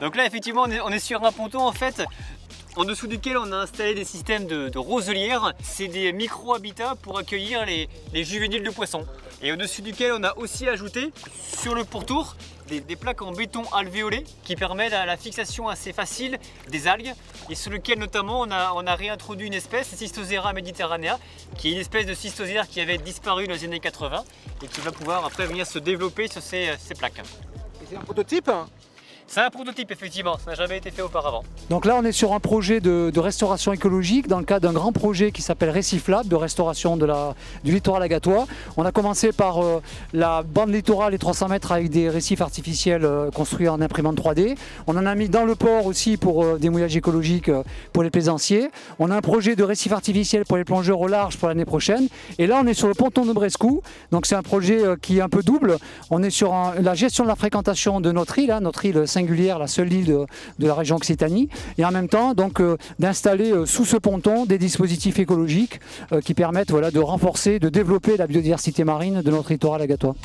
Donc là effectivement on est sur un ponton en fait, en dessous duquel on a installé des systèmes de roselières. C'est des micro-habitats pour accueillir les juvéniles de poissons. Et au-dessus duquel on a aussi ajouté sur le pourtour des plaques en béton alvéolé qui permettent la fixation assez facile des algues et sur lequel notamment on a réintroduit une espèce, Cystosera mediterranea, qui est une espèce de cystosère qui avait disparu dans les années 80 et qui va pouvoir après venir se développer sur ces plaques. Et c'est un prototype? C'est un prototype effectivement, ça n'a jamais été fait auparavant. Donc là on est sur un projet de restauration écologique dans le cadre d'un grand projet qui s'appelle Réciflab, de restauration du littoral agatois. On a commencé par la bande littorale, les 300 mètres avec des récifs artificiels construits en imprimante 3D. On en a mis dans le port aussi pour des mouillages écologiques pour les plaisanciers. On a un projet de récif artificiel pour les plongeurs au large pour l'année prochaine. Et là on est sur le ponton de Brescou, donc c'est un projet qui est un peu double. On est sur la gestion de la fréquentation de notre île singulière, la seule île de la région Occitanie, et en même temps donc d'installer sous ce ponton des dispositifs écologiques qui permettent de renforcer, de développer la biodiversité marine de notre littoral agatois.